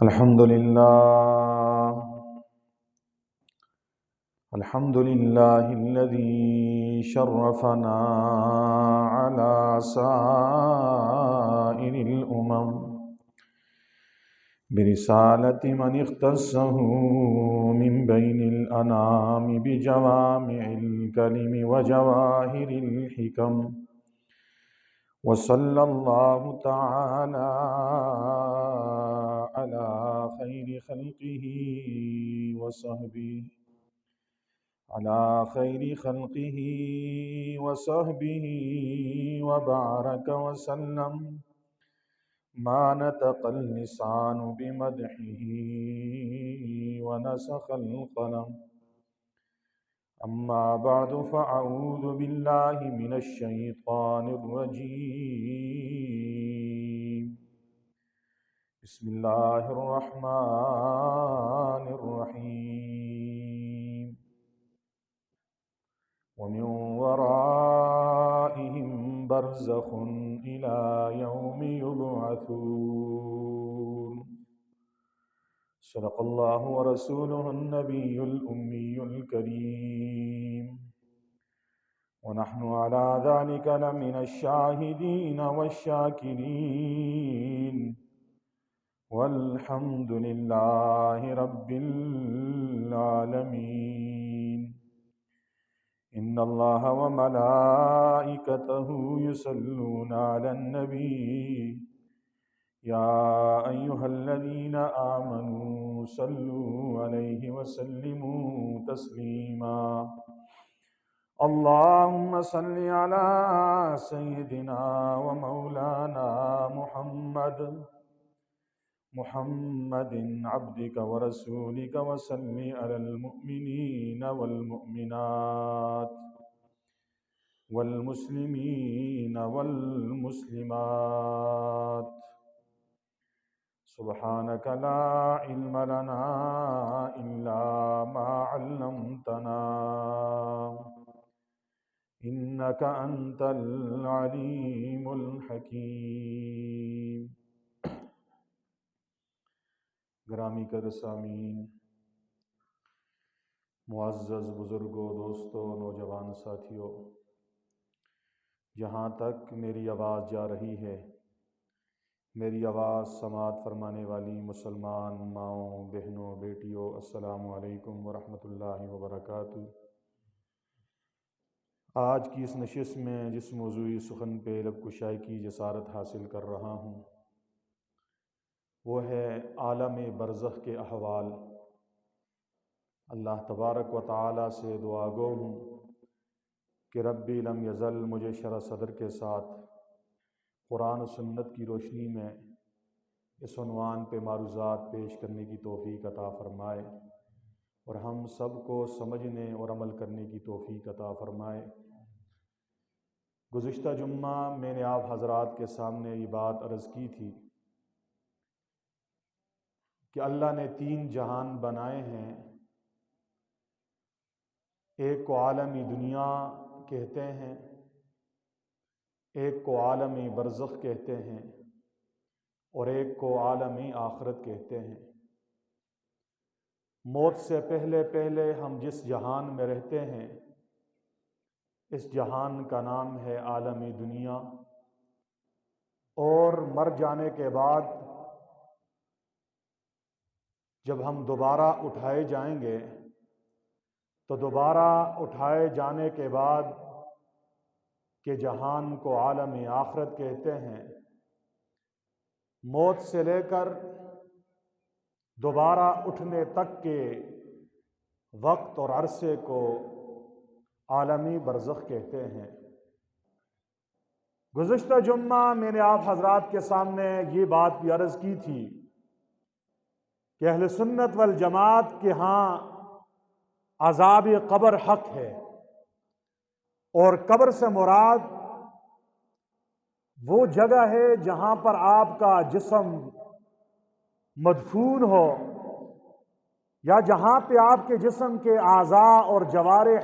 الحمد لله الحمد لله الذي شرفنا على سائر الأمم برسالة من اختصه من بين الأنام بجوامع الكلم وجواهر الحكم، وصلى الله تعالى على خير خلقه وصحبه وبارك وسلم، ما نطق اللسان بمدحه ونسخ القلم. أما بعد فأعوذ بالله من الشيطان الرجيم. بسم الله الرحمن الرحيم. ومن ورائهم برزخ إلى يوم يبعثون. صدق الله ورسوله النبي الأمي الكريم، ونحن على ذلك لمن الشاهدين والشاكرين، والحمد لله رب العالمين. إن الله وملائكته يصلون على النبي يا أيها الذين آمنوا صلوا عليه وسلموا تسليما. اللهم صل على سيدنا ومولانا محمد عبدك ورسولك، وصل على المؤمنين والمؤمنات والمسلمين والمسلمات. سبحانك لا علم لنا إلا ما علمتنا إنك أنت العليم الحكيم. گرامی قدر سامعین، معزز بزرگوں، دوستوں، نوجوان ساتھیوں، جہاں تک میری آواز جا رہی ہے، میری آواز سماعت فرمانے والی مسلمان ماؤں، بہنوں، بیٹیوں، السلام علیکم ورحمۃ اللہ وبرکاتہ۔ آج کی اس نشست میں جس موضوعی سخن پہ لب کشائی کی جسارت حاصل کر رہا ہوں وہ ہے عالم برزخ کے احوال۔ اللہ تبارک و تعالی سے دعا گو ہوں کہ ربی لم یزل مجھے شرح صدر کے ساتھ قرآن و سنت کی روشنی میں اس عنوان پہ معروضات پیش کرنے کی توفیق عطا فرمائے، اور ہم سب کو سمجھنے اور عمل کرنے کی توفیق عطا فرمائے۔ گزشتہ جمعہ میں نے آپ حضرات کے سامنے یہ بات عرض کی تھی کہ اللہ نے 3 جہان بنائے ہیں۔ ایک کو عالمی دنیا کہتے ہیں، ایک کو عالمی برزخ کہتے ہیں، اور ایک کو عالمی آخرت کہتے ہیں۔ موت سے پہلے پہلے ہم جس جہان میں رہتے ہیں، اس جہان کا نام ہے عالمی دنیا، اور مر جانے کے بعد جب ہم دوبارہ اٹھائے جائیں گے تو دوبارہ اٹھائے جانے کے بعد کے جہان کو عالم آخرت کہتے ہیں۔ موت سے لے کر دوبارہ اٹھنے تک کے وقت اور عرصے کو عالمی برزخ کہتے ہیں۔ گزشتہ جمعہ میں نے آپ حضرات کے سامنے یہ بات بھی عرض کی تھی کہ اہل سنت والجماعت کے ہاں عذاب قبر حق ہے، اور قبر سے مراد وہ جگہ ہے جہاں پر آپ کا جسم مدفون ہو، یا جہاں پہ آپ کے جسم کے اعضاء اور جوارح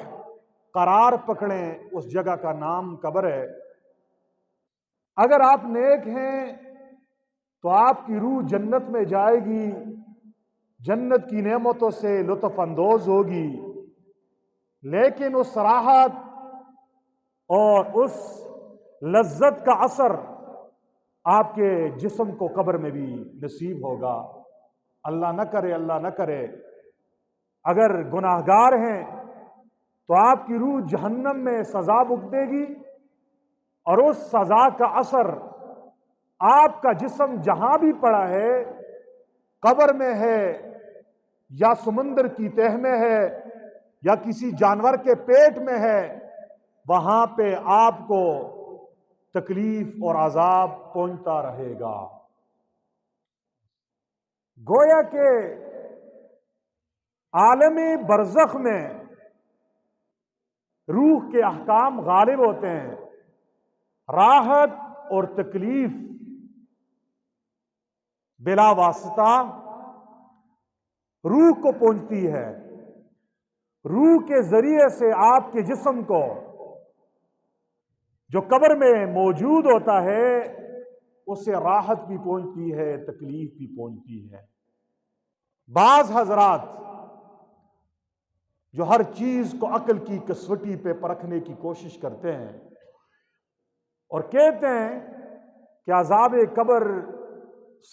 قرار پکڑیں، اس جگہ کا نام قبر ہے۔ اگر آپ نیک ہیں تو آپ کی روح جنت میں جائے گی، جنت کی نعمتوں سے لطف اندوز ہوگی، لیکن اس راحت اور اس لذت کا اثر آپ کے جسم کو قبر میں بھی نصیب ہوگا۔ اللہ نہ کرے، اللہ نہ کرے، اگر گناہگار ہیں تو آپ کی روح جہنم میں سزا بھگتے گی، اور اس سزا کا اثر آپ کا جسم جہاں بھی پڑا ہے، قبر میں ہے یا سمندر کی تہ میں ہے یا کسی جانور کے پیٹ میں ہے، وہاں پہ آپ کو تکلیف اور عذاب پہنچتا رہے گا۔ گویا کہ عالم برزخ میں روح کے احکام غالب ہوتے ہیں، راحت اور تکلیف بلا واسطہ روح کو پہنچتی ہے، روح کے ذریعے سے آپ کے جسم کو جو قبر میں موجود ہوتا ہے اسے راحت بھی پہنچتی ہے، تکلیف بھی پہنچتی ہے۔ بعض حضرات جو ہر چیز کو عقل کی کسوٹی پہ پرکھنے کی کوشش کرتے ہیں اور کہتے ہیں کہ عذاب قبر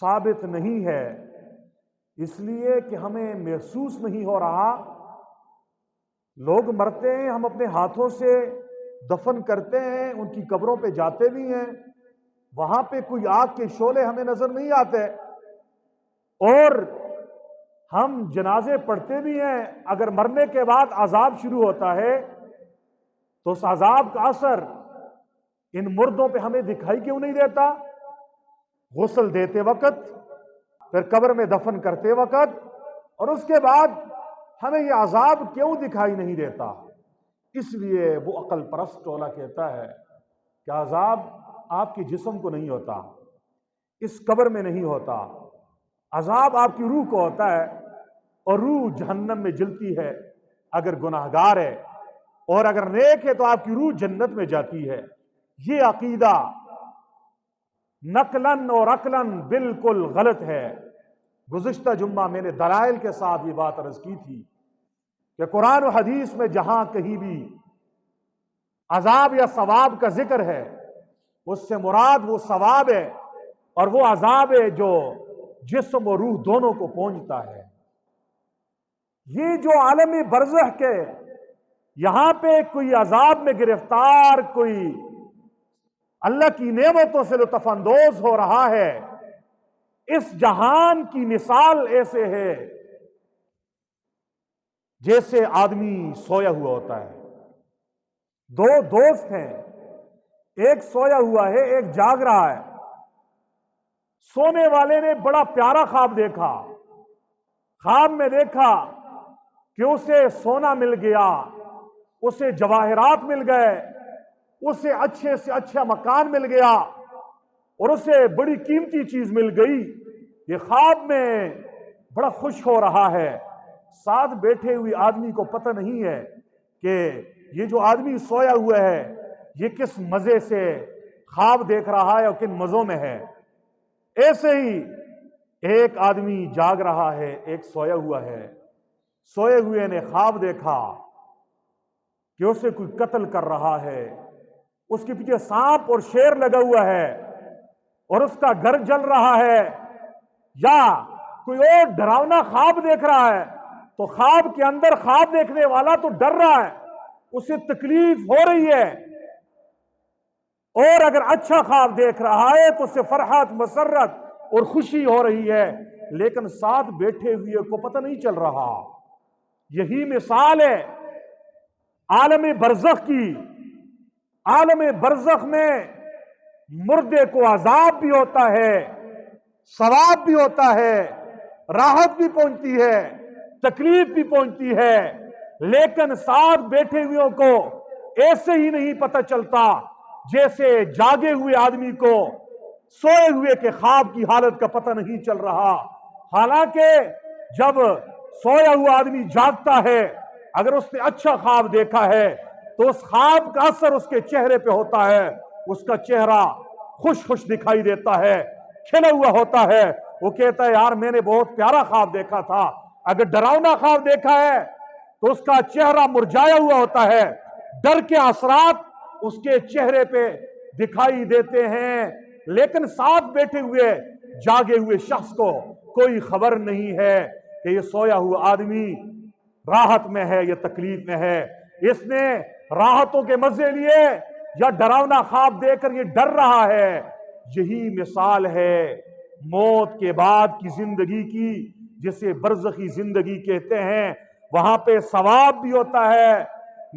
ثابت نہیں ہے، اس لیے کہ ہمیں محسوس نہیں ہو رہا، لوگ مرتے ہیں، ہم اپنے ہاتھوں سے دفن کرتے ہیں، ان کی قبروں پہ جاتے بھی ہیں، وہاں پہ کوئی آگ کے شعلے ہمیں نظر نہیں آتے، اور ہم جنازے پڑھتے بھی ہیں، اگر مرنے کے بعد عذاب شروع ہوتا ہے تو اس عذاب کا اثر ان مردوں پہ ہمیں دکھائی کیوں نہیں دیتا؟ غسل دیتے وقت، پھر قبر میں دفن کرتے وقت، اور اس کے بعد ہمیں یہ عذاب کیوں دکھائی نہیں دیتا؟ اس لیے وہ عقل پرست ٹولہ کہتا ہے کہ عذاب آپ کے جسم کو نہیں ہوتا، اس قبر میں نہیں ہوتا، عذاب آپ کی روح کو ہوتا ہے، اور روح جہنم میں جلتی ہے اگر گناہگار ہے، اور اگر نیک ہے تو آپ کی روح جنت میں جاتی ہے۔ یہ عقیدہ نقلاً اور عقلاً بالکل غلط ہے۔ گزشتہ جمعہ میں نے دلائل کے ساتھ یہ بات عرض کی تھی کہ قرآن و حدیث میں جہاں کہیں بھی عذاب یا ثواب کا ذکر ہے، اس سے مراد وہ ثواب ہے اور وہ عذاب ہے جو جسم و روح دونوں کو پہنچتا ہے۔ یہ جو عالم برزخ کے یہاں پہ کوئی عذاب میں گرفتار، کوئی اللہ کی نعمتوں سے لطف اندوز ہو رہا ہے، اس جہان کی مثال ایسے ہے جیسے آدمی سویا ہوا ہوتا ہے۔ دو دوست ہیں، ایک سویا ہوا ہے، ایک جاگ رہا ہے۔ سونے والے نے بڑا پیارا خواب دیکھا، خواب میں دیکھا کہ اسے سونا مل گیا، اسے جواہرات مل گئے، اسے اچھے سے اچھا مکان مل گیا، اور اسے بڑی قیمتی چیز مل گئی۔ یہ خواب میں بڑا خوش ہو رہا ہے۔ ساتھ بیٹھے ہوئے آدمی کو پتہ نہیں ہے کہ یہ جو آدمی سویا ہوا ہے یہ کس مزے سے خواب دیکھ رہا ہے اور کن مزوں میں ہے۔ ایسے ہی ایک آدمی جاگ رہا ہے، ایک سویا ہوا ہے۔ سوئے ہوئے نے خواب دیکھا کہ اسے کوئی قتل کر رہا ہے، اس کے پیچھے سانپ اور شیر لگا ہوا ہے، اور اس کا گھر جل رہا ہے، یا کوئی اور ڈراؤنا خواب دیکھ رہا ہے، تو خواب کے اندر خواب دیکھنے والا تو ڈر رہا ہے، اسے تکلیف ہو رہی ہے، اور اگر اچھا خواب دیکھ رہا ہے تو اسے فرحت، مسرت اور خوشی ہو رہی ہے، لیکن ساتھ بیٹھے ہوئے کو پتہ نہیں چل رہا۔ یہی مثال ہے عالم برزخ کی۔ عالم برزخ میں مردے کو عذاب بھی ہوتا ہے، ثواب بھی ہوتا ہے، راحت بھی پہنچتی ہے، تکلیف بھی پہنچتی ہے، لیکن ساتھ بیٹھے ہوئے کو ایسے ہی نہیں پتہ چلتا جیسے جاگے ہوئے آدمی کو سوئے ہوئے کے خواب کی حالت کا پتہ نہیں چل رہا۔ حالانکہ جب سویا ہوا آدمی جاگتا ہے، اگر اس نے اچھا خواب دیکھا ہے تو اس خواب کا اثر اس کے چہرے پہ ہوتا ہے، اس کا چہرہ خوش خوش دکھائی دیتا ہے، کھلا ہوا ہوتا ہے، وہ کہتا ہے یار میں نے بہت پیارا خواب دیکھا تھا۔ اگر ڈراؤنا خواب دیکھا ہے تو اس کا چہرہ مرجھایا ہوا ہوتا ہے، ڈر کے اثرات اس کے چہرے پہ دکھائی دیتے ہیں، لیکن ساتھ بیٹھے ہوئے جاگے ہوئے شخص کو کوئی خبر نہیں ہے کہ یہ سویا ہوا آدمی راحت میں ہے یا تکلیف میں ہے، اس نے راحتوں کے مزے لیے یا ڈراؤنا خواب دے کر یہ ڈر رہا ہے۔ یہی مثال ہے موت کے بعد کی زندگی کی، جسے برزخی زندگی کہتے ہیں۔ وہاں پہ ثواب بھی ہوتا ہے،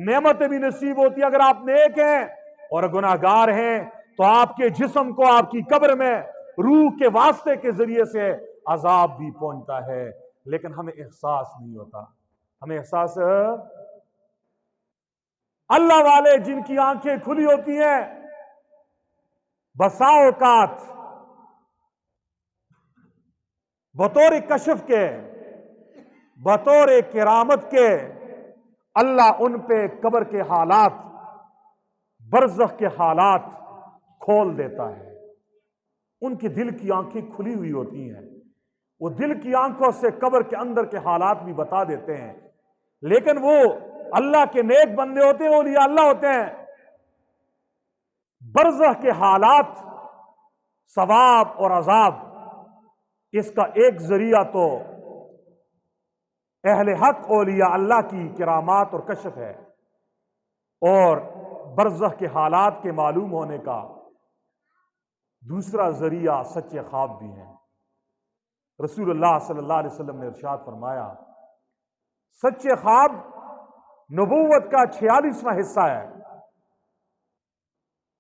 نعمتیں بھی نصیب ہوتی ہیں اگر آپ نیک ہیں، اور گناہگار ہیں تو آپ کے جسم کو آپ کی قبر میں روح کے واسطے کے ذریعے سے عذاب بھی پہنچتا ہے، لیکن ہمیں احساس نہیں ہوتا۔ ہمیں احساس اللہ والے جن کی آنکھیں کھلی ہوتی ہیں، بسا اوقات بطور کشف کے، بطور کرامت کے، اللہ ان پہ قبر کے حالات، برزخ کے حالات کھول دیتا ہے۔ ان کی دل کی آنکھیں کھلی ہوئی ہوتی ہیں، وہ دل کی آنکھوں سے قبر کے اندر کے حالات بھی بتا دیتے ہیں، لیکن وہ اللہ کے نیک بندے ہوتے ہیں، اولیاء اللہ ہوتے ہیں۔ برزخ کے حالات، ثواب اور عذاب، اس کا ایک ذریعہ تو اہل حق اولیاء اللہ کی کرامات اور کشف ہے، اور برزخ کے حالات کے معلوم ہونے کا دوسرا ذریعہ سچے خواب بھی ہیں۔ رسول اللہ صلی اللہ علیہ وسلم نے ارشاد فرمایا، سچے خواب نبوت کا 46واں حصہ ہے۔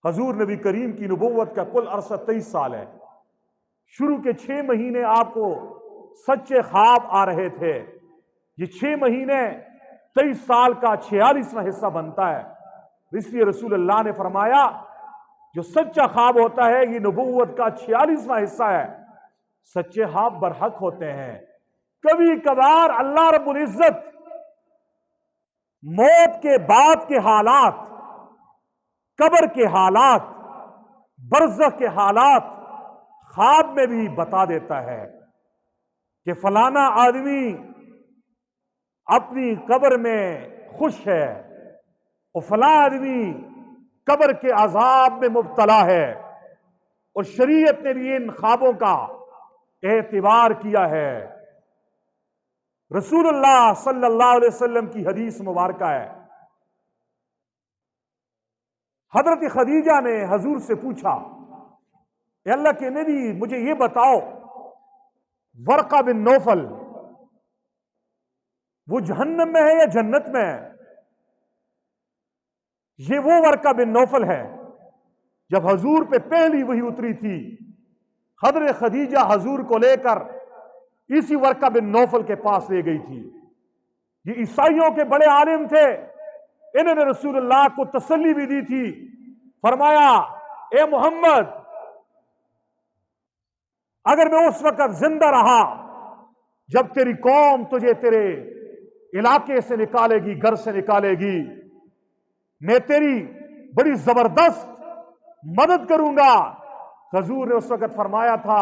حضور نبی کریم کی نبوت کا کل عرصہ 23 سال ہے۔ شروع کے 6 مہینے آپ کو سچے خواب آ رہے تھے، یہ 6 مہینے 23 سال کا 46واں حصہ بنتا ہے۔ اس لیے رسول اللہ نے فرمایا جو سچا خواب ہوتا ہے یہ نبوت کا 46واں حصہ ہے۔ سچے خواب برحق ہوتے ہیں۔ کبھی کبھار اللہ رب العزت موت کے بعد کے حالات، قبر کے حالات، برزخ کے حالات خواب میں بھی بتا دیتا ہے کہ فلانا آدمی اپنی قبر میں خوش ہے اور فلاں آدمی قبر کے عذاب میں مبتلا ہے، اور شریعت نے بھی ان خوابوں کا اعتبار کیا ہے۔ رسول اللہ صلی اللہ علیہ وسلم کی حدیث مبارکہ ہے، حضرت خدیجہ نے حضور سے پوچھا، اے اللہ کے نبی مجھے یہ بتاؤ ورقہ بن نوفل وہ جہنم میں ہے یا جنت میں ہے؟ یہ وہ ورقہ بن نوفل ہے جب حضور پہ پہلی وحی اتری تھی، حضرت خدیجہ حضور کو لے کر اسی ورقہ بن نوفل کے پاس لے گئی تھی۔ یہ عیسائیوں کے بڑے عالم تھے، انہوں نے رسول اللہ کو تسلی بھی دی تھی، فرمایا اے محمد اگر میں اس وقت زندہ رہا جب تیری قوم تجھے تیرے علاقے سے نکالے گی، گھر سے نکالے گی، میں تیری بڑی زبردست مدد کروں گا۔ حضور نے اس وقت فرمایا تھا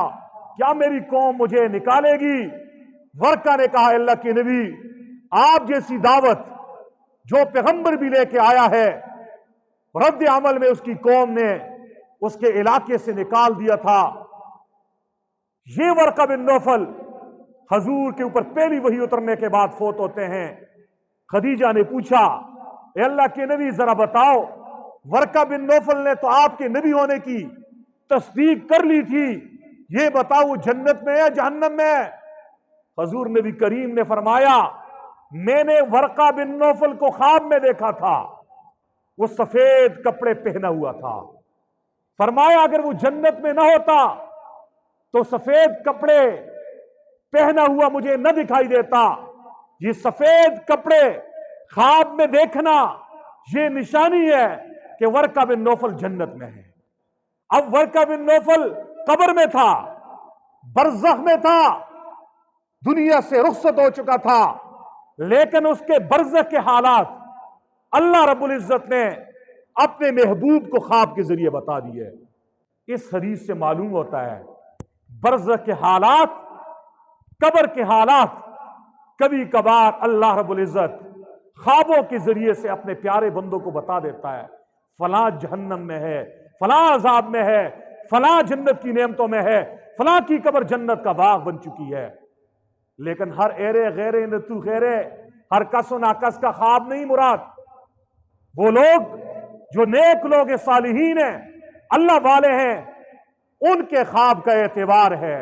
کیا میری قوم مجھے نکالے گی؟ ورقہ نے کہا اللہ کے نبی آپ جیسی دعوت جو پیغمبر بھی لے کے آیا ہے، رد عمل میں اس کی قوم نے اس کے علاقے سے نکال دیا تھا۔ یہ ورقہ بن نوفل حضور کے اوپر پہلی وحی اترنے کے بعد فوت ہوتے ہیں۔ خدیجہ نے پوچھا اے اللہ کے نبی ذرا بتاؤ ورقہ بن نوفل نے تو آپ کے نبی ہونے کی تصدیق کر لی تھی، یہ بتاؤ وہ جنت میں ہے جہنم میں ہے؟ حضور نبی کریم نے فرمایا میں نے ورقہ بن نوفل کو خواب میں دیکھا تھا، وہ سفید کپڑے پہنا ہوا تھا۔ فرمایا اگر وہ جنت میں نہ ہوتا تو سفید کپڑے پہنا ہوا مجھے نہ دکھائی دیتا۔ یہ سفید کپڑے خواب میں دیکھنا یہ نشانی ہے کہ ورقہ بن نوفل جنت میں ہے۔ اب ورقہ بن نوفل قبر میں تھا، برزخ میں تھا، دنیا سے رخصت ہو چکا تھا، لیکن اس کے برزخ کے حالات اللہ رب العزت نے اپنے محبوب کو خواب کے ذریعے بتا دیے۔ اس حدیث سے معلوم ہوتا ہے برزخ کے حالات، قبر کے حالات کبھی کبھار اللہ رب العزت خوابوں کے ذریعے سے اپنے پیارے بندوں کو بتا دیتا ہے، فلاں جہنم میں ہے، فلاں عذاب میں ہے، فلاں جنت کی نعمتوں میں ہے، فلاں کی قبر جنت کا باغ بن چکی ہے۔ لیکن ہر ایرے غیرے نتو غیرے، ہر کس و ناکس کا خواب نہیں مراد۔ وہ لوگ جو نیک لوگ ہیں، صالحین ہیں، اللہ والے ہیں، ان کے خواب کا اعتبار ہے۔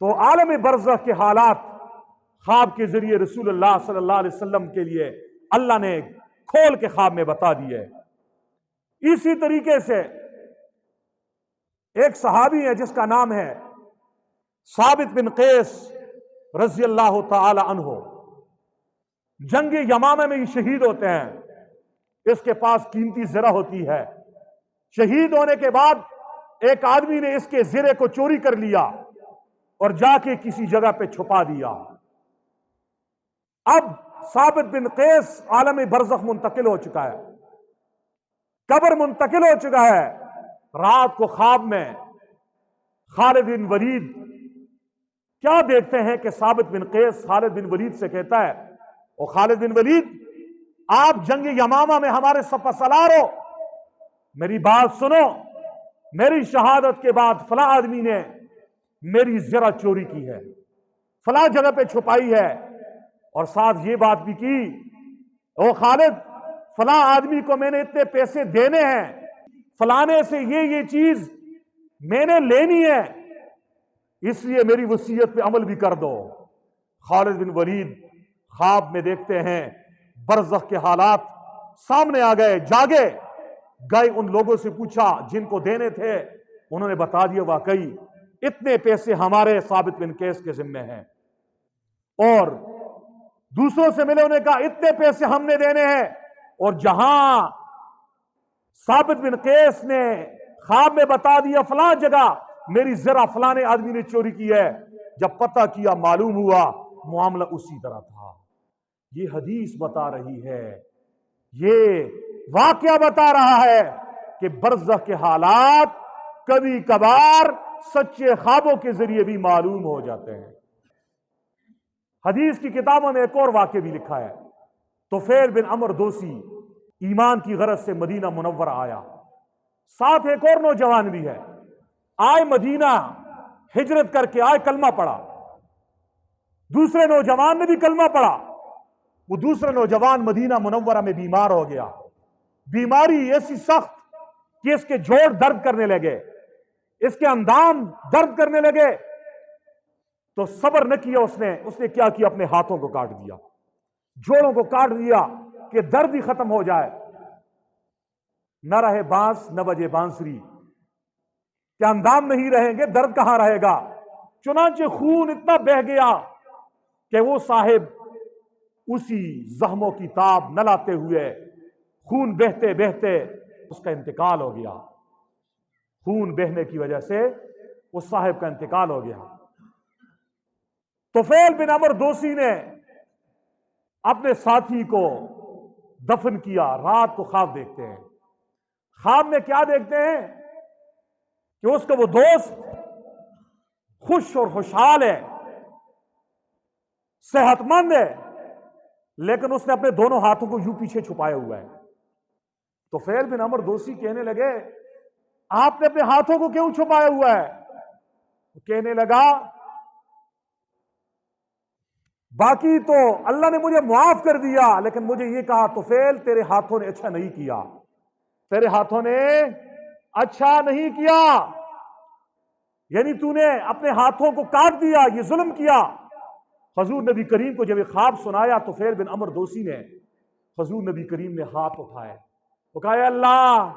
تو عالم برزخ کے حالات خواب کے ذریعے رسول اللہ صلی اللہ علیہ وسلم کے لیے اللہ نے کھول کے خواب میں بتا دیے۔ اسی طریقے سے ایک صحابی ہے جس کا نام ہے ثابت بن قیس رضی اللہ تعالی عنہ، جنگ یمامہ میں یہ شہید ہوتے ہیں۔ اس کے پاس قیمتی زرہ ہوتی ہے۔ شہید ہونے کے بعد ایک آدمی نے اس کے زرے کو چوری کر لیا اور جا کے کسی جگہ پہ چھپا دیا۔ اب ثابت بن قیس عالم برزخ منتقل ہو چکا ہے، قبر منتقل ہو چکا ہے۔ رات کو خواب میں خالد بن ولید کیا دیکھتے ہیں کہ ثابت بن قیس خالد بن ولید سے کہتا ہے، او خالد بن ولید، آپ جنگ یمامہ میں ہمارے صف سالار ہو، میری بات سنو، میری شہادت کے بعد فلاں آدمی نے میری زرہ چوری کی ہے، فلاں جگہ پہ چھپائی ہے، اور ساتھ یہ بات بھی کی، او خالد، فلاں آدمی کو میں نے اتنے پیسے دینے ہیں، فلانے سے یہ چیز میں نے لینی ہے، اس لیے میری وصیت پہ عمل بھی کر دو۔ خالد بن ولید خواب میں دیکھتے ہیں برزخ کے حالات سامنے آ گئے، جاگے گئے، ان لوگوں سے پوچھا جن کو دینے تھے، انہوں نے بتا دیا واقعی اتنے پیسے ہمارے ثابت بن قیس کے ذمے ہیں۔ اور دوسروں سے ملے، انہوں نے کہا اتنے پیسے ہم نے دینے ہیں، اور جہاں ثابت بن قیس نے خواب میں بتا دیا فلاں جگہ میری زرہ فلانے آدمی نے چوری کی ہے، جب پتہ کیا معلوم ہوا معاملہ اسی طرح تھا۔ یہ حدیث بتا رہی ہے، یہ واقعہ بتا رہا ہے کہ برزخ کے حالات کبھی کبھار سچے خوابوں کے ذریعے بھی معلوم ہو جاتے ہیں۔ حدیث کی کتابوں میں ایک اور واقعہ بھی لکھا ہے۔ طفیل بن عمرو دوسی ایمان کی غرض سے مدینہ منورہ آیا، ساتھ ایک اور نوجوان بھی ہے، آئے مدینہ ہجرت کر کے آئے، کلمہ پڑھا۔ دوسرے نوجوان نے بھی کلمہ پڑھا۔ وہ دوسرا نوجوان مدینہ منورہ میں بیمار ہو گیا، بیماری ایسی سخت کہ اس کے جوڑ درد کرنے لگے، اس کے اندام درد کرنے لگے۔ تو صبر نہ کیا اس نے کیا کیا، اپنے ہاتھوں کو کاٹ دیا، جوڑوں کو کاٹ دیا کہ درد ہی ختم ہو جائے۔ نہ رہے بانس نہ بجے بانسری، کہ اندام نہیں رہیں گے، درد کہاں رہے گا؟ چنانچہ خون اتنا بہہ گیا کہ وہ صاحب اسی زخموں کی تاب نہ لاتے ہوئے خون بہتے بہتے اس کا انتقال ہو گیا۔ خون بہنے کی وجہ سے اس صاحب کا انتقال ہو گیا۔ طفیل بن عمرو دوسی نے اپنے ساتھی کو دفن کیا۔ رات کو خواب دیکھتے ہیں، خواب میں کیا دیکھتے ہیں کہ اس کا وہ دوست خوش اور خوشحال ہے، صحت مند ہے، لیکن اس نے اپنے دونوں ہاتھوں کو یوں پیچھے چھپایا ہوا ہے۔ تو طفیل بن عمرو دوسی کہنے لگے، آپ نے اپنے ہاتھوں کو کیوں چھپایا ہوا ہے؟ کہنے لگا، باقی تو اللہ نے مجھے معاف کر دیا، لیکن مجھے یہ کہا طفیل تیرے ہاتھوں نے اچھا نہیں کیا، تیرے ہاتھوں نے اچھا نہیں کیا، یعنی تو نے اپنے ہاتھوں کو کاٹ دیا، یہ ظلم کیا۔ حضور نبی کریم کو جب یہ خواب سنایا طفیل بن عمرو دوسی نے، حضور نبی کریم نے ہاتھ اٹھائے، وہ کہا، اے اللہ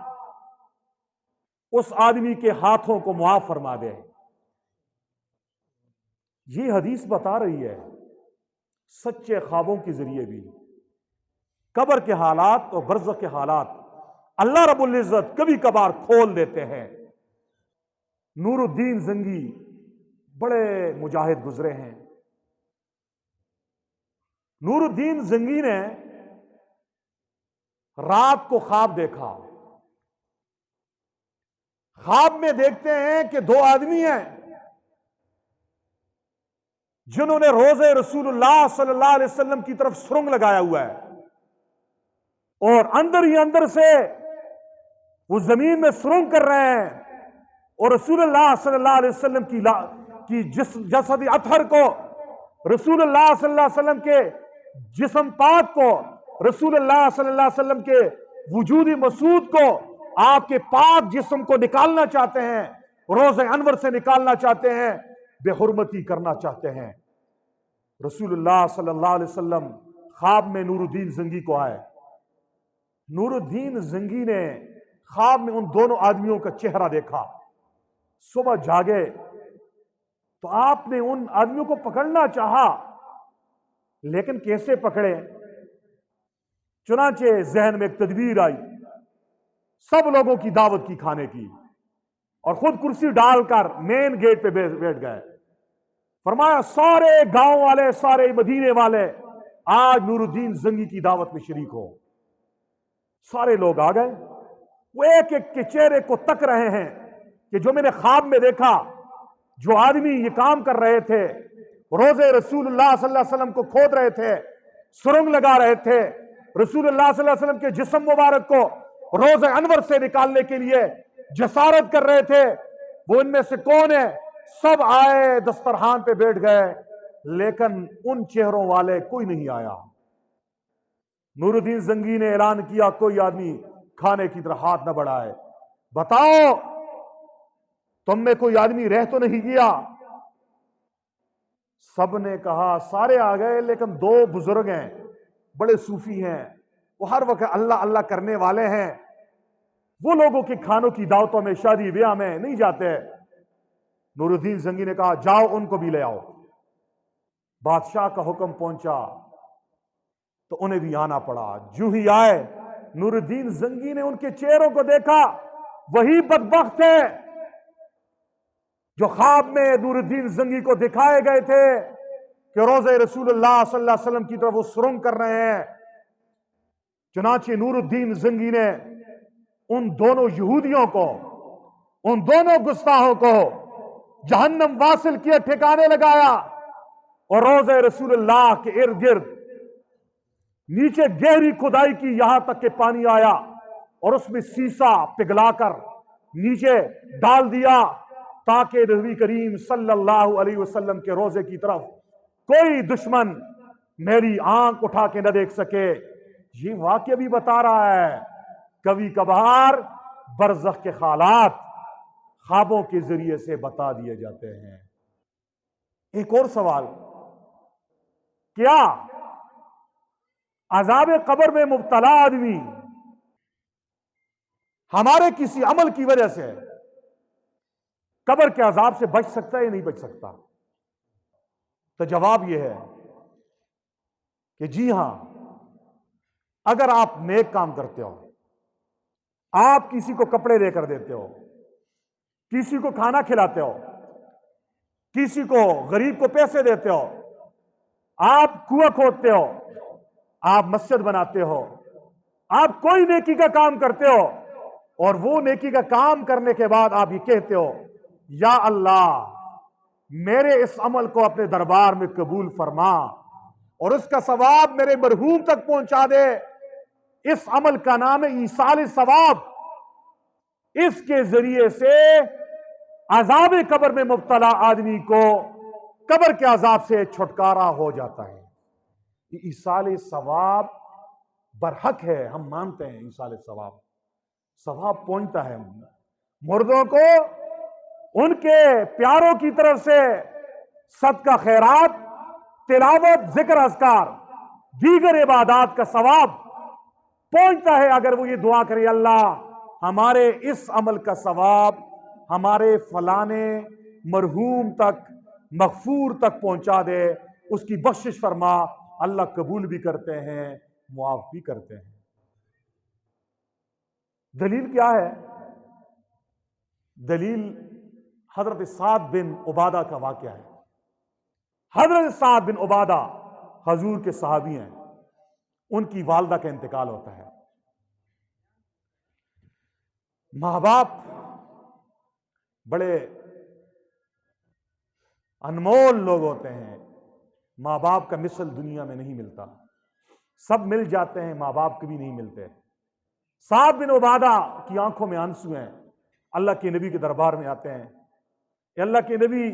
اس آدمی کے ہاتھوں کو معاف فرما دے۔ یہ حدیث بتا رہی ہے سچے خوابوں کے ذریعے بھی قبر کے حالات اور برزخ کے حالات اللہ رب العزت کبھی کبھار کھول دیتے ہیں۔ نور الدین زنگی بڑے مجاہد گزرے ہیں۔ نور الدین زنگی نے رات کو خواب دیکھا، خواب میں دیکھتے ہیں کہ دو آدمی ہیں جنہوں نے روزے رسول اللہ صلی اللہ علیہ وسلم کی طرف سرنگ لگایا ہوا ہے، اور اندر ہی اندر سے وہ زمین میں سرنگ کر رہے ہیں، اور رسول اللہ صلی اللہ علیہ وسلم کی جسد اطہر کو، رسول اللہ صلی اللہ علیہ وسلم کے جسم پاک کو، رسول اللہ صلی اللہ علیہ وسلم کے وجود مسعود کو، آپ کے پاک جسم کو نکالنا چاہتے ہیں، روزے انور سے نکالنا چاہتے ہیں، بے حرمتی کرنا چاہتے ہیں۔ رسول اللہ صلی اللہ علیہ وسلم خواب میں نور الدین زنگی کو آئے۔ نور الدین زنگی نے خواب میں ان دونوں آدمیوں کا چہرہ دیکھا۔ صبح جاگے تو آپ نے ان آدمیوں کو پکڑنا چاہا، لیکن کیسے پکڑے؟ چنانچہ ذہن میں ایک تدبیر آئی، سب لوگوں کی دعوت کی کھانے کی، اور خود کرسی ڈال کر مین گیٹ پہ بیٹھ گئے۔ فرمایا سارے گاؤں والے، سارے مدینے والے آج نور الدین زنگی کی دعوت میں شریک ہو۔ سارے لوگ آ گئے، وہ ایک ایک کے چہرے کو تک رہے ہیں کہ جو میں نے خواب میں دیکھا، جو آدمی یہ کام کر رہے تھے، روزے رسول اللہ صلی اللہ علیہ وسلم کو کھود رہے تھے، سرنگ لگا رہے تھے، رسول اللہ صلی اللہ علیہ وسلم کے جسم مبارک کو روزے انور سے نکالنے کے لیے جسارت کر رہے تھے، وہ ان میں سے کون ہے؟ سب آئے، دسترخوان پہ بیٹھ گئے، لیکن ان چہروں والے کوئی نہیں آیا۔ نور الدین زنگی نے اعلان کیا کوئی آدمی کھانے کی طرف ہاتھ نہ بڑھائے، بتاؤ تم میں کوئی آدمی رہ تو نہیں گیا؟ سب نے کہا، سارے آ گئے لیکن دو بزرگ ہیں، بڑے صوفی ہیں، وہ ہر وقت اللہ اللہ کرنے والے ہیں، وہ لوگوں کے کھانوں کی دعوتوں میں، شادی بیاہ میں نہیں جاتے۔ نور الدین زنگی نے کہا جاؤ ان کو بھی لے آؤ۔ بادشاہ کا حکم پہنچا تو انہیں بھی آنا پڑا۔ جو ہی آئے، نور الدین زنگی نے ان کے چہروں کو دیکھا، وہی بدبخت ہے جو خواب میں نور الدین زنگی کو دکھائے گئے تھے کہ روزے رسول اللہ صلی اللہ علیہ وسلم کی طرف وہ سرنگ کر رہے ہیں۔ چنانچہ نور الدین زنگی نے ان دونوں یہودیوں کو، ان دونوں گستاخوں کو جہنم واصل کیے ٹھکانے لگایا، اور روزے رسول اللہ کے ارد گرد نیچے گہری کھدائی کی، یہاں تک کہ پانی آیا، اور اس میں سیسا پگھلا کر نیچے ڈال دیا تاکہ نبی کریم صلی اللہ علیہ وسلم کے روزے کی طرف کوئی دشمن میری آنکھ اٹھا کے نہ دیکھ سکے۔ یہ واقعہ بھی بتا رہا ہے کبھی کبھار برزخ کے حالات خوابوں کے ذریعے سے بتا دیے جاتے ہیں۔ ایک اور سوال، کیا عذاب قبر میں مبتلا آدمی ہمارے کسی عمل کی وجہ سے قبر کے عذاب سے بچ سکتا ہے یا نہیں بچ سکتا؟ تو جواب یہ ہے کہ جی ہاں، اگر آپ نیک کام کرتے ہو، آپ کسی کو کپڑے دے کر دیتے ہو، کسی کو کھانا کھلاتے ہو، کسی کو غریب کو پیسے دیتے ہو، آپ کنواں کھودتے ہو، آپ مسجد بناتے ہو، آپ کوئی نیکی کا کام کرتے ہو، اور وہ نیکی کا کام کرنے کے بعد آپ یہ کہتے ہو یا اللہ میرے اس عمل کو اپنے دربار میں قبول فرما اور اس کا ثواب میرے مرحوم تک پہنچا دے، اس عمل کا نام ہے ایصال ثواب۔ اس کے ذریعے سے عذاب قبر میں مبتلا آدمی کو قبر کے عذاب سے چھٹکارا ہو جاتا ہے۔ یہ ایصال ثواب برحق ہے، ہم مانتے ہیں ایصال ثواب پہنچتا ہے مردوں کو، ان کے پیاروں کی طرف سے صدقہ خیرات، تلاوت، ذکر اذکار، دیگر عبادات کا ثواب پہنچتا ہے اگر وہ یہ دعا کرے اللہ ہمارے اس عمل کا ثواب ہمارے فلانے مرحوم تک، مغفور تک پہنچا دے، اس کی بخشش فرما۔ اللہ قبول بھی کرتے ہیں، معاف بھی کرتے ہیں۔ دلیل کیا ہے؟ دلیل حضرت سعد بن عبادہ کا واقعہ ہے۔ حضرت سعد بن عبادہ حضور کے صحابی ہیں، ان کی والدہ کا انتقال ہوتا ہے۔ ماں باپ بڑے انمول لوگ ہوتے ہیں، ماں باپ کا مثل دنیا میں نہیں ملتا، سب مل جاتے ہیں، ماں باپ کبھی نہیں ملتے۔ سعد بن عبادہ کی آنکھوں میں آنسو ہیں، اللہ کے نبی کے دربار میں آتے ہیں کہ اللہ کے نبی،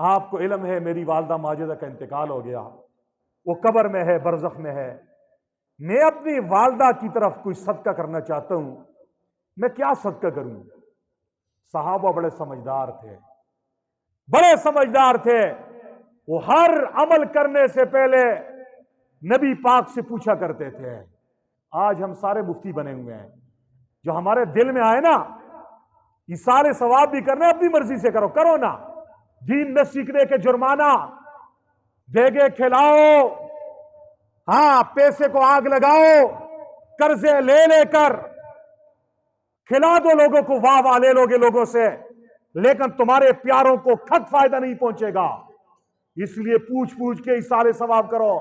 آپ کو علم ہے میری والدہ ماجدہ کا انتقال ہو گیا، وہ قبر میں ہے، برزخ میں ہے، میں اپنی والدہ کی طرف کوئی صدقہ کرنا چاہتا ہوں، میں کیا صدقہ کروں؟ صحابہ بڑے سمجھدار تھے، بڑے سمجھدار تھے، وہ ہر عمل کرنے سے پہلے نبی پاک سے پوچھا کرتے تھے۔ آج ہم سارے مفتی بنے ہوئے ہیں، جو ہمارے دل میں آئے نا، ایصال ثواب بھی کرنا اپنی مرضی سے کرو نا، دین نہ سیکھنے کے جرمانہ، دیگے کھلاؤ، ہاں پیسے کو آگ لگاؤ، قرضے لے لے کر کھلا دو لوگوں کو، واہ واہ لے لو گے لوگوں سے، لیکن تمہارے پیاروں کو کھٹ فائدہ نہیں پہنچے گا۔ اس لیے پوچھ پوچھ کے ایصال ثواب کرو۔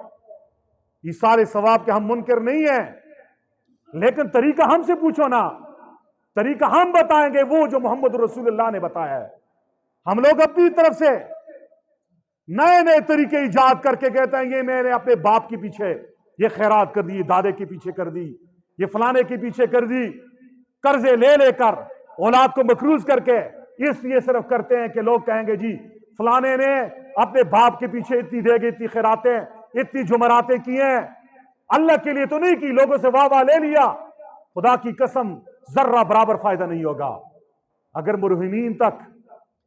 ایصال ثواب کے ہم منکر نہیں ہیں، لیکن طریقہ ہم سے پوچھو نا، طریقہ ہم بتائیں گے وہ جو محمد رسول اللہ نے بتایا ہے۔ ہم لوگ اپنی طرف سے نئے نئے طریقے ایجاد کر کے کہتے ہیں یہ میں نے اپنے باپ کے پیچھے یہ خیرات کر دی، یہ دادے کے پیچھے کر دی، یہ فلانے کے پیچھے کر دی، قرضے لے لے کر اولاد کو مقروض کر کے اس لیے صرف کرتے ہیں کہ لوگ کہیں گے جی فلانے نے اپنے باپ کے پیچھے اتنی دے گی، اتنی خیراتیں، اتنی جمراتیں کی ہیں، اللہ کے لیے تو نہیں کی، لوگوں سے واہ واہ لے لیا۔ خدا کی قسم ذرہ برابر فائدہ نہیں ہوگا۔ اگر مرحومین تک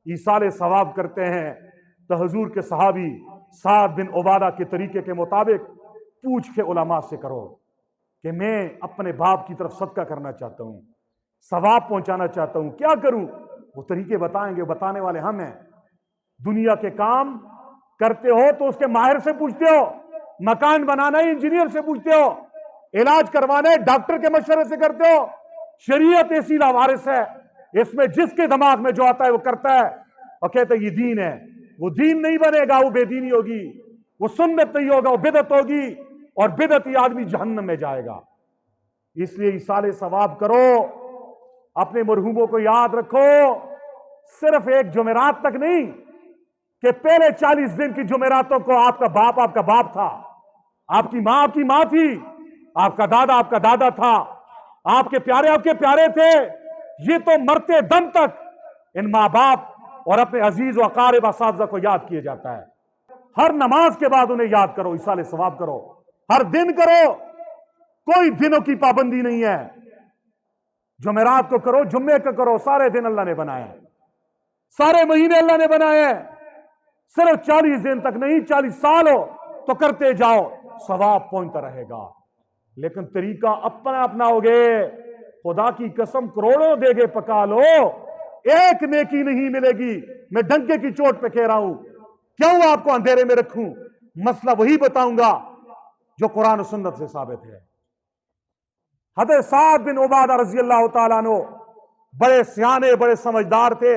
ایصال ثواب کرتے ہیں تو حضور کے صحابی سعد بن عبادہ کے طریقے کے مطابق پوچھ کے علماء سے کرو کہ میں اپنے باپ کی طرف صدقہ کرنا چاہتا ہوں، ثواب پہنچانا چاہتا ہوں، کیا کروں؟ وہ طریقے بتائیں گے، بتانے والے ہم ہیں۔ دنیا کے کام کرتے ہو تو اس کے ماہر سے پوچھتے ہو، مکان بنانا ہے انجینئر سے پوچھتے ہو، علاج کروانا ہے ڈاکٹر کے مشورے سے کرتے ہو۔ شریعت ایسی لاوارث ہے، اس میں جس کے دماغ میں جو آتا ہے وہ کرتا ہے اور کہتا ہے یہ دین ہے۔ وہ دین نہیں بنے گا، وہ بے دینی ہوگی، وہ سنت نہیں ہوگا، وہ بدعت ہوگی، اور بدعتی آدمی جہنم میں جائے گا۔ اس لیے ایصال ثواب کرو، اپنے مرحوموں کو یاد رکھو، صرف ایک جمعرات تک نہیں کہ پہلے 40 دن کی جمعراتوں کو آپ کا باپ تھا، آپ کی ماں تھی، آپ کا دادا تھا، آپ کے پیارے تھے۔ یہ تو مرتے دم تک ان ماں باپ اور اپنے عزیز و اقارب اساتذہ کو یاد کیا جاتا ہے۔ ہر نماز کے بعد انہیں یاد کرو، ایصال ثواب کرو، ہر دن کرو، کوئی دنوں کی پابندی نہیں ہے۔ جمعرات کو کرو، جمعے کو کرو، سارے دن اللہ نے بنائے ہیں، سارے مہینے اللہ نے بنائے ہیں، صرف 40 دن تک نہیں، 40 سال ہو تو کرتے جاؤ، ثواب پہنچتا رہے گا۔ لیکن طریقہ اپنا اپناؤ گے، خدا کی قسم کروڑوں دے گے پکا لو، ایک نیکی نہیں ملے گی۔ میں ڈنکے کی چوٹ پہ کہہ رہا ہوں، کیوں آپ کو اندھیرے میں رکھوں؟ مسئلہ وہی بتاؤں گا جو قرآن و سنت سے ثابت ہے۔ حضرت سعد بن عبادہ رضی اللہ تعالیٰ عنہ بڑے سیانے، بڑے سمجھدار تھے۔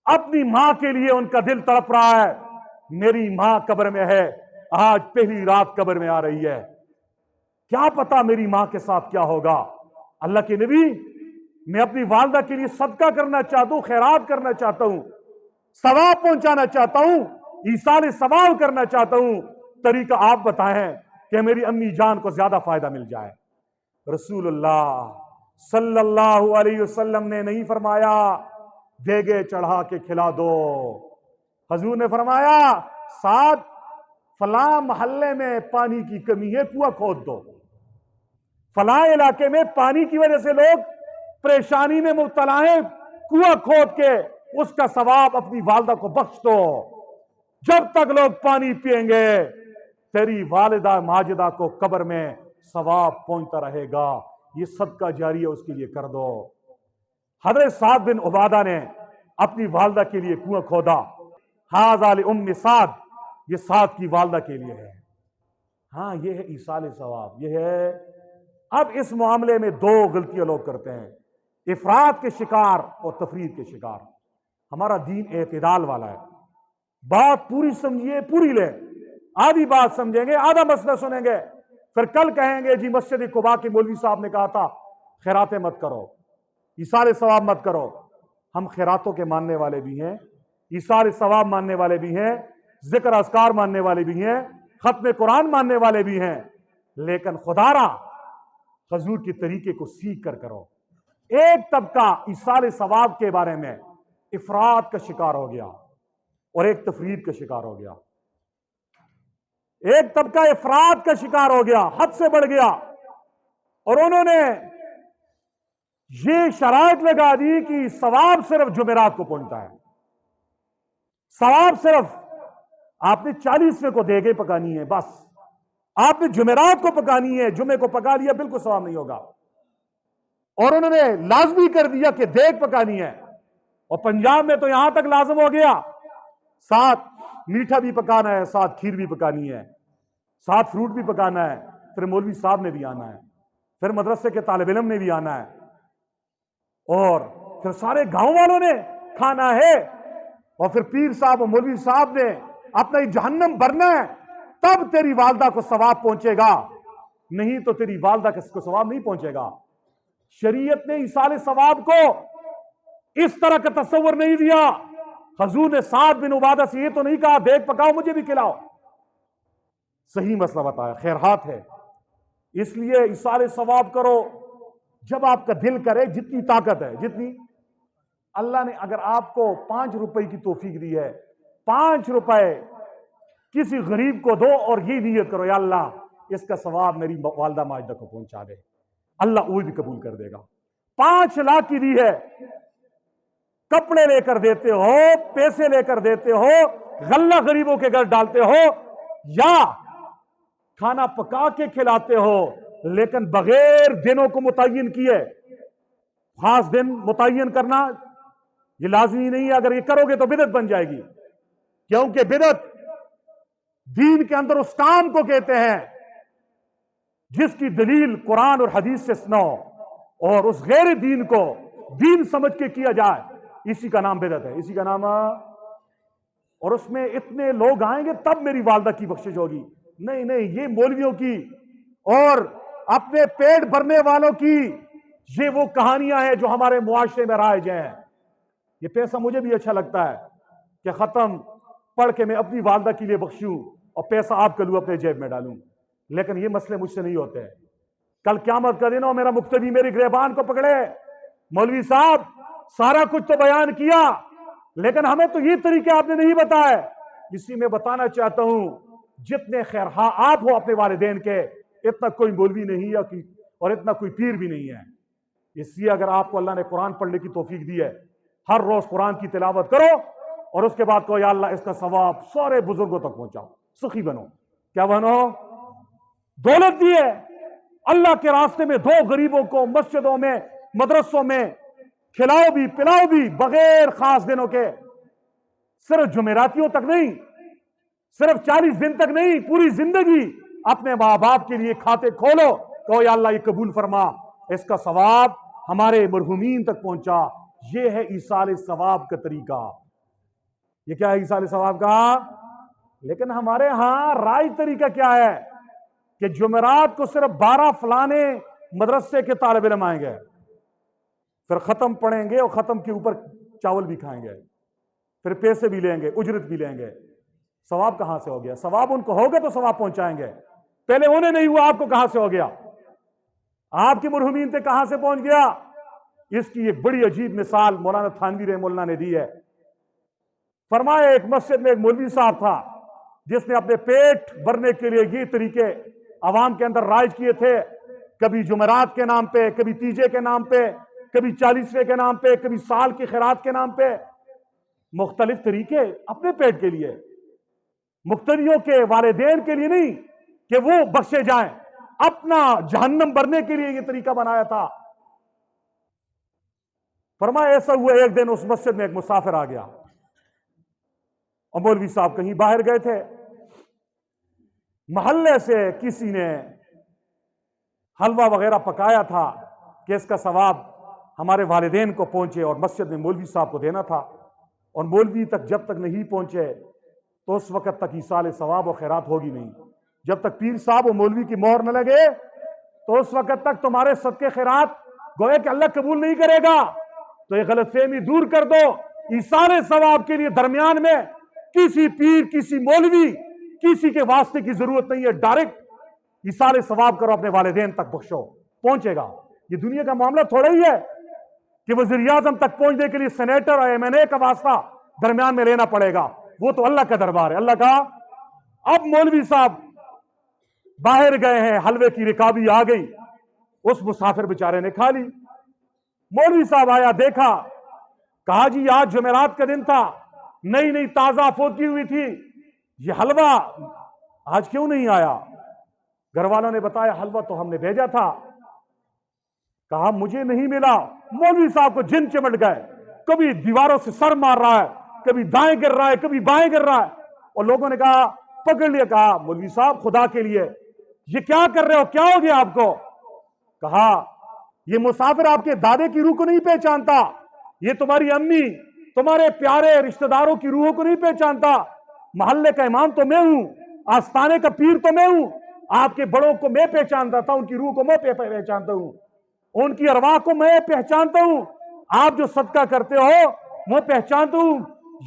اپنی ماں کے لیے ان کا دل تڑپ رہا ہے، میری ماں قبر میں ہے، آج پہلی رات قبر میں آ رہی ہے، کیا پتا میری ماں کے ساتھ کیا ہوگا۔ اللہ کے نبی، میں اپنی والدہ کے لیے صدقہ کرنا چاہتا ہوں، خیرات کرنا چاہتا ہوں، ثواب پہنچانا چاہتا ہوں، ایصال ثواب کرنا چاہتا ہوں، طریقہ آپ بتائیں کہ میری امی جان کو زیادہ فائدہ مل جائے۔ رسول اللہ صلی اللہ علیہ وسلم نے نہیں فرمایا دیگے چڑھا کے کھلا دو، حضور نے فرمایا سعد فلاں محلے میں پانی کی کمی ہے، کنواں کھود دو، فلاں علاقے میں پانی کی وجہ سے لوگ پریشانی میں مبتلا ہیں، کنواں کھود کے اس کا ثواب اپنی والدہ کو بخش دو۔ جب تک لوگ پانی پئیں گے تیری والدہ ماجدہ کو قبر میں ثواب پہنچتا رہے گا، یہ صدقہ جاریہ اس کے لیے کر دو۔ حضرت سعد بن عبادہ نے اپنی والدہ کے لیے کنواں کھودا، ھذا لأم سعد، یہ سعد کی والدہ کے لیے ہے۔ ہاں یہ ہے ایصال ثواب، یہ ہے۔ اب اس معاملے میں دو غلطیاں لوگ کرتے ہیں، افراط کے شکار اور تفریط کے شکار۔ ہمارا دین اعتدال والا ہے، بات پوری سمجھیے، پوری لیں، آدھی بات سمجھیں گے، آدھا مسئلہ سنیں گے، پھر کل کہیں گے جی مسجد قباء کے مولوی صاحب نے کہا تھا خیراتیں مت کرو، ایصال ثواب مت کرو۔ ہم خیراتوں کے ماننے والے بھی ہیں، ایثار ثواب ماننے والے بھی ہیں، ذکر اذکار ماننے والے بھی ہیں، ختم قرآن ماننے والے بھی ہیں، لیکن خدا را حضور کے طریقے کو سیکھ کر کرو۔ ایک طبقہ ایثار ثواب کے بارے میں افراد کا شکار ہو گیا اور ایک تفرید کا شکار ہو گیا۔ ایک طبقہ افراد کا شکار ہو گیا، حد سے بڑھ گیا، اور انہوں نے یہ شرائط لگا دی کہ ثواب صرف جمعرات کو پہنچتا ہے، ثواب صرف آپ نے 40ویں کو دیگیں پکانی ہے، بس آپ نے جمعرات کو پکانی ہے، جمعے کو پکا لیا بالکل ثواب نہیں ہوگا۔ اور انہوں نے لازمی کر دیا کہ دیگ پکانی ہے، اور پنجاب میں تو یہاں تک لازم ہو گیا ساتھ میٹھا بھی پکانا ہے، ساتھ کھیر بھی پکانی ہے، ساتھ فروٹ بھی پکانا ہے، پھر مولوی صاحب نے بھی آنا ہے، پھر مدرسے کے طالب علم نے بھی آنا ہے، اور پھر سارے گاؤں والوں نے کھانا ہے، اور پھر پیر صاحب اور مولوی صاحب نے اپنا ہی جہنم بھرنا ہے، تب تیری والدہ کو ثواب پہنچے گا، نہیں تو تیری والدہ کو ثواب نہیں پہنچے گا۔ شریعت نے ایصال ثواب کو اس طرح کا تصور نہیں دیا۔ حضور نے سعد بن عبادہ سے یہ تو نہیں کہا دیگ پکاؤ مجھے بھی کھلاؤ، صحیح مسئلہ بتایا، خیرات ہے۔ اس لیے ایصال ثواب کرو جب آپ کا دل کرے، جتنی طاقت ہے، جتنی اللہ نے اگر آپ کو 5 روپے کی توفیق دی ہے، 5 روپے کسی غریب کو دو اور یہ نیت کرو، یا اللہ اس کا ثواب میری والدہ ماجدہ کو پہنچا دے، اللہ وہ بھی قبول کر دے گا۔ 5 لاکھ کی دی ہے، کپڑے لے کر دیتے ہو، پیسے لے کر دیتے ہو، غلہ غریبوں کے گھر ڈالتے ہو، یا کھانا پکا کے کھلاتے ہو، لیکن بغیر دنوں کو متعین کیے، خاص دن متعین کرنا یہ لازمی نہیں ہے، اگر یہ کرو گے تو بدعت بن جائے گی، کیونکہ بدعت دین کے اندر اس کام کو کہتے ہیں جس کی دلیل قرآن اور حدیث سے سنو، اور اس غیر دین کو دین سمجھ کے کیا جائے، اسی کا نام بدعت ہے، اسی کا نام۔ اور اس میں اتنے لوگ آئیں گے تب میری والدہ کی بخشش ہوگی، نہیں نہیں، یہ مولویوں کی اور اپنے پیٹ بھرنے والوں کی یہ وہ کہانیاں ہیں جو ہمارے معاشرے میں رائج ہیں۔ یہ پیسہ مجھے بھی اچھا لگتا ہے کہ ختم پڑھ کے میں اپنی والدہ کے لیے بخشوں اور پیسہ آپ کا لوں اپنے جیب میں ڈالوں، لیکن یہ مسئلے مجھ سے نہیں ہوتے۔ کل قیامت کا دن ہو، میرا مقتدی میری گریبان کو پکڑے، مولوی صاحب سارا کچھ تو بیان کیا لیکن ہمیں تو یہ طریقے آپ نے نہیں بتائے۔ اسی میں بتانا چاہتا ہوں، جتنے خیرخواہ آپ ہو اپنے والدین کے، اتنا کوئی مولوی نہیں ہے اور اتنا کوئی پیر بھی نہیں ہے۔ اس لیے اگر آپ کو اللہ نے قرآن پڑھنے کی توفیق دی ہے، ہر روز قرآن کی تلاوت کرو، اور اس کے بعد کہو یا اللہ اس کا ثواب سارے بزرگوں تک پہنچاؤ، سخی بنو۔ کیا بنو؟ دولت دی ہے، اللہ کے راستے میں 2 غریبوں کو مسجدوں میں مدرسوں میں کھلاؤ بھی پلاؤ بھی، بغیر خاص دنوں کے، صرف جمعراتیوں تک نہیں، صرف 40 دن تک نہیں، پوری زندگی اپنے ماں باپ کے لیے کھاتے کھولو، کہو یا اللہ یہ قبول فرما، اس کا ثواب ہمارے مرحومین تک پہنچا۔ یہ ہے ایصال ثواب کا طریقہ۔ یہ کیا ہے ایصال ثواب کا؟ لیکن ہمارے ہاں رائج طریقہ کیا ہے کہ جمعرات کو صرف 12 فلانے مدرسے کے طالب علم آئیں گے، پھر ختم پڑھیں گے اور ختم کے اوپر چاول بھی کھائیں گے، پھر پیسے بھی لیں گے، اجرت بھی لیں گے۔ ثواب کہاں سے ہو گیا؟ ثواب ان کو ہوگا تو ثواب پہنچائیں گے، پہلے انہیں نہیں ہوا، آپ کو کہاں سے ہو گیا؟ آپ کی مرحومین سے کہاں سے پہنچ گیا؟ اس کی ایک بڑی عجیب مثال مولانا تھانوی رحمہ اللہ نے دی ہے۔ فرمایا ایک مسجد میں ایک مولوی صاحب تھا جس نے اپنے پیٹ بھرنے کے لیے یہ طریقے عوام کے اندر رائج کیے تھے، کبھی جمعرات کے نام پہ، کبھی تیجے کے نام پہ، کبھی 40ویں کے نام پہ، کبھی سال کی خیرات کے نام پہ، مختلف طریقے اپنے پیٹ کے لیے، مقتدیوں کے والدین کے لیے نہیں کہ وہ بخشے جائیں، اپنا جہنم بھرنے کے لیے یہ طریقہ بنایا تھا۔ فرمایا ایسا ہوا ایک دن اس مسجد میں ایک مسافر آ گیا، اور مولوی صاحب کہیں باہر گئے تھے، محلے سے کسی نے حلوہ وغیرہ پکایا تھا کہ اس کا ثواب ہمارے والدین کو پہنچے، اور مسجد میں مولوی صاحب کو دینا تھا، اور مولوی تک جب تک نہیں پہنچے تو اس وقت تک ایصال ثواب و خیرات ہوگی نہیں۔ جب تک پیر صاحب و مولوی کی مہر نہ لگے تو اس وقت تک تمہارے صدقے خیرات گویا کہ اللہ قبول نہیں کرے گا۔ تو یہ غلط فہمی دور کر دو. ایصال ثواب کے لیے درمیان میں کسی پیر، کسی مولوی، کسی کے واسطے کی ضرورت نہیں ہے. ڈائریکٹ ایصال ثواب کرو، اپنے والدین تک بخشو، پہنچے گا. یہ دنیا کا معاملہ تھوڑا ہی ہے کہ وزیر اعظم تک پہنچنے کے لیے سینیٹر اور MNA کا واسطہ درمیان میں لینا پڑے گا. وہ تو اللہ کا دربار ہے. اللہ کا اب مولوی صاحب باہر گئے ہیں، حلوے کی رکابی آ گئی، اس مسافر بیچارے نے کھا لی. مولوی صاحب آیا، دیکھا، کہا جی آج جمعرات کا دن تھا، نئی تازہ فوت کی ہوئی تھی، یہ حلوہ آج کیوں نہیں آیا؟ گھر والوں نے بتایا حلوہ تو ہم نے بھیجا تھا. کہا مجھے نہیں ملا. مولوی صاحب کو جن چمٹ گئے، کبھی دیواروں سے سر مار رہا ہے، کبھی دائیں گر رہا ہے، کبھی بائیں گر رہا ہے. اور لوگوں نے کہا، پکڑ لیا، کہا مولوی صاحب خدا کے لیے یہ کیا کر رہے ہو، کیا ہو گیا آپ کو؟ کہا یہ مسافر آپ کے دادے کی روح کو نہیں پہچانتا، یہ تمہاری امی، تمہارے پیارے رشتہ داروں کی روحوں کو نہیں پہچانتا. محلے کا امام تو میں ہوں، آستانے کا پیر تو میں ہوں. آپ کے بڑوں کو میں پہچانتا تھا، ان کی روح کو میں پہچانتا ہوں، ان کی ارواح کو میں پہچانتا ہوں. آپ جو صدقہ کرتے ہو وہ پہچانتا ہوں.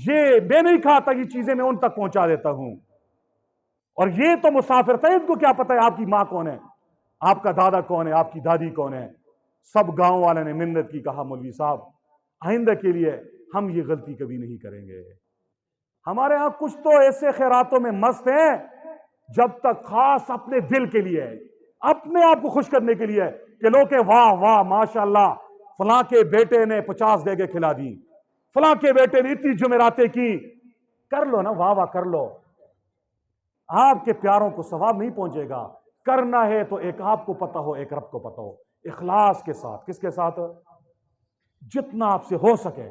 یہ میں نہیں کھاتا، یہ چیزیں میں ان تک پہنچا دیتا ہوں. اور یہ تو مسافر تھا، ان کو کیا پتا ہے آپ کی ماں کون ہے، آپ کا دادا کون ہے، آپ کی دادی کون ہے. سب گاؤں والے نے منت کی. کہا مولوی صاحب آئندہ کے لیے ہم یہ غلطی کبھی نہیں کریں گے. ہمارے ہاں کچھ تو ایسے خیراتوں میں مست ہیں جب تک خاص اپنے دل کے لیے ہے، اپنے آپ کو خوش کرنے کے لیے کہ لوگ کہ واہ واہ ماشاءاللہ فلاں کے بیٹے نے 50 دیگیں کھلا دی، فلاں کے بیٹے نے اتنی جمعراتیں کی. کر لو نا، واہ واہ کر لو. آپ کے پیاروں کو ثواب نہیں پہنچے گا. کرنا ہے تو ایک آپ کو پتہ ہو، ایک رب کو پتہ ہو، اخلاص کے ساتھ. کس کے ساتھ؟ جتنا آپ سے ہو سکے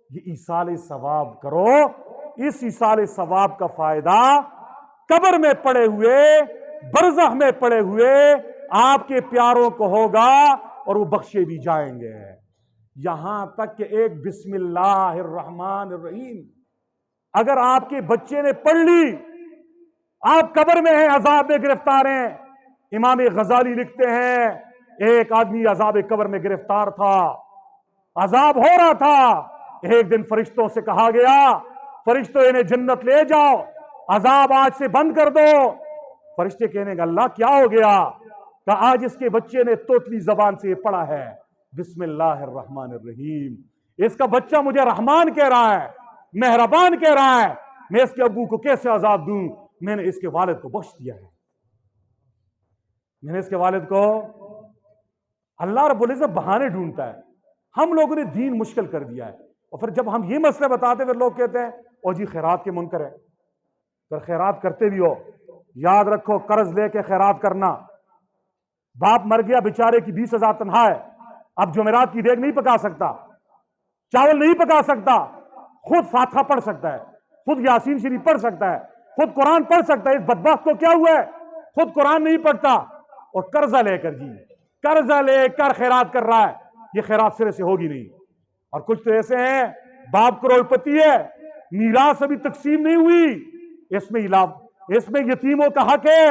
یہ ایصال ثواب کرو. اس ایصال ثواب کا فائدہ قبر میں پڑے ہوئے، برزخ میں پڑے ہوئے آپ کے پیاروں کو ہوگا اور وہ بخشے بھی جائیں گے. یہاں تک کہ ایک بسم اللہ الرحمن الرحیم اگر آپ کے بچے نے پڑھ لی، آپ قبر میں ہیں، عذاب میں گرفتار ہیں. امام غزالی لکھتے ہیں ایک آدمی عذاب قبر میں گرفتار تھا، عذاب ہو رہا تھا. ایک دن فرشتوں سے کہا گیا، فرشتوں انہیں جنت لے جاؤ، عذاب آج سے بند کر دو. فرشتے کہنے گا اللہ کیا ہو گیا؟ کہ آج اس کے بچے نے توتلی زبان سے یہ پڑھا ہے بسم اللہ الرحمن الرحیم. اس کا بچہ مجھے رحمان کہہ رہا ہے، مہربان کہہ رہا ہے، میں اس کے ابو کو کیسے عذاب دوں؟ میں نے اس کے والد کو بخش دیا ہے، میں نے اس کے والد کو. اللہ رب العزت بہانے ڈھونڈتا ہے. ہم لوگوں نے دین مشکل کر دیا ہے، اور پھر جب ہم یہ مسئلہ بتاتے پھر لوگ کہتے ہیں او جی خیرات کے منکر ہے. پھر خیرات کرتے بھی ہو، یاد رکھو قرض لے کے خیرات کرنا. باپ مر گیا بیچارے کی 20,000 تنخواہ ہے، اب جمعرات کی دیگ نہیں پکا سکتا، چاول نہیں پکا سکتا، خود فاتحہ پڑھ سکتا ہے، خود یاسین شریف پڑھ سکتا ہے، خود قرآن پڑھ سکتا ہے. اس بدبخت کو کیا ہوا ہے؟ خود قرآن نہیں پڑھتا اور قرضہ لے کر قرضہ لے کر خیرات کر رہا ہے. یہ خیرات سرے سے ہوگی نہیں. اور کچھ تو ایسے ہیں باپ کروڑ پتی ہے، میراث ابھی تقسیم نہیں ہوئی، اس میں یتیموں کا حق ہے،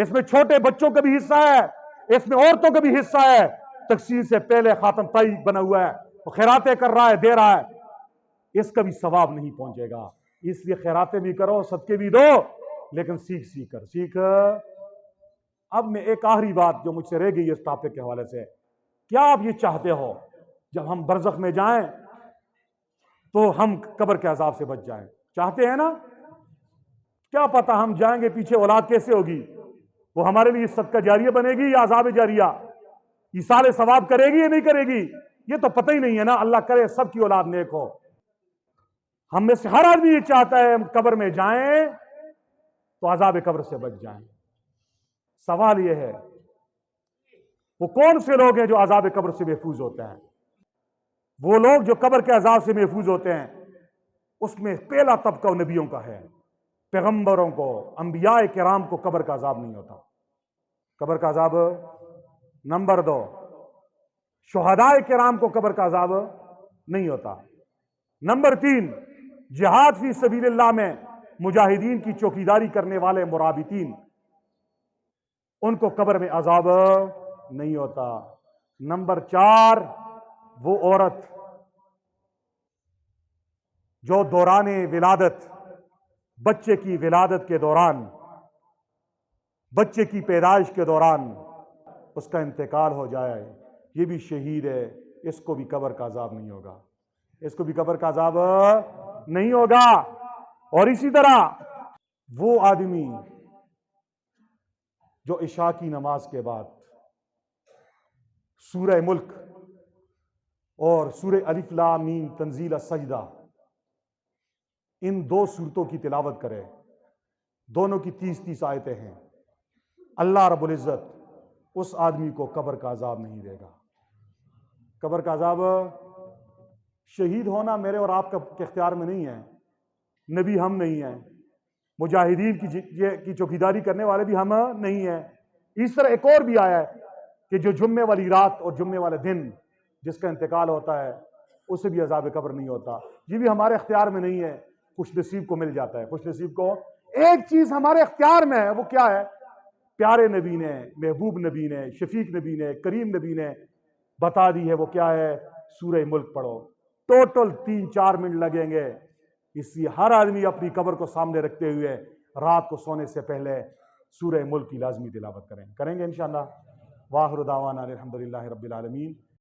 اس میں چھوٹے بچوں کا بھی حصہ ہے، اس میں عورتوں کا بھی حصہ ہے. تقسیم سے پہلے خاتم طیب بنا ہوا ہے، وہ خیراتیں کر رہا ہے، دے رہا ہے. اس کا بھی ثواب نہیں پہنچے گا. اس لیے خیراتیں بھی کرو، صدقے بھی دو، لیکن سیکھ. اب میں ایک آخری بات جو مجھ سے رہ گئی اس ٹاپک کے حوالے سے، کیا آپ یہ چاہتے ہو جب ہم برزخ میں جائیں تو ہم قبر کے عذاب سے بچ جائیں؟ چاہتے ہیں نا؟ کیا پتہ ہم جائیں گے پیچھے اولاد کیسے ہوگی، وہ ہمارے لیے صدقہ جاریہ بنے گی یا عذاب جاریہ، ایصال ثواب کرے گی یا نہیں کرے گی، یہ تو پتہ ہی نہیں ہے نا. اللہ کرے سب کی اولاد نیک ہو. ہم میں سے ہر آدمی یہ چاہتا ہے ہم قبر میں جائیں تو عذاب قبر سے بچ جائیں. سوال یہ ہے وہ کون سے لوگ ہیں جو عذاب قبر سے محفوظ ہوتے ہیں؟ وہ لوگ جو قبر کے عذاب سے محفوظ ہوتے ہیں، اس میں پہلا طبقہ نبیوں کا ہے. پیغمبروں کو، انبیاء کرام کو قبر کا عذاب نہیں ہوتا. قبر کا عذاب. نمبر 2، شہداء کرام کو قبر کا عذاب نہیں ہوتا. نمبر 3، جہاد فی سبیل اللہ میں مجاہدین کی چوکیداری کرنے والے مرابطین، ان کو قبر میں عذاب نہیں ہوتا. نمبر 4، وہ عورت جو دوران ولادت، بچے کی ولادت کے دوران، بچے کی پیدائش کے دوران اس کا انتقال ہو جائے، یہ بھی شہید ہے، اس کو بھی قبر کا عذاب نہیں ہوگا، اس کو بھی قبر کا عذاب نہیں ہوگا۔ اور اسی طرح وہ آدمی جو عشاء کی نماز کے بعد سورہ ملک اور سورہ الف لام میم تنزیل السجدہ ان دو سورتوں کی تلاوت کرے، دونوں کی 30 آیتیں ہیں، اللہ رب العزت اس آدمی کو قبر کا عذاب نہیں دے گا۔ قبر کا عذاب، شہید ہونا میرے اور آپ کے اختیار میں نہیں ہے، نبی ہم نہیں ہیں، مجاہدین کی چوکیداری کرنے والے بھی ہم نہیں ہیں۔ اس طرح ایک اور بھی آیا ہے کہ جو جمعے والی رات اور جمعے والے دن جس کا انتقال ہوتا ہے اسے بھی عذاب قبر نہیں ہوتا، یہ بھی ہمارے اختیار میں نہیں ہے، خوش نصیب کو مل جاتا ہے۔ خوش نصیب کو ایک چیز ہمارے اختیار میں ہے، وہ کیا ہے؟ پیارے نبی نے، محبوب نبی نے، شفیق نبی نے، کریم نبی نے بتا دی ہے، وہ کیا ہے؟ سورہ ملک پڑھو۔ ٹوٹل 3-4 منٹ لگیں گے، اس لیے ہر آدمی اپنی قبر کو سامنے رکھتے ہوئے رات کو سونے سے پہلے سورہ ملک کی لازمی تلاوت کریں گے انشاءاللہ۔ وآخر دعوانا الحمدللہ رب العالمین۔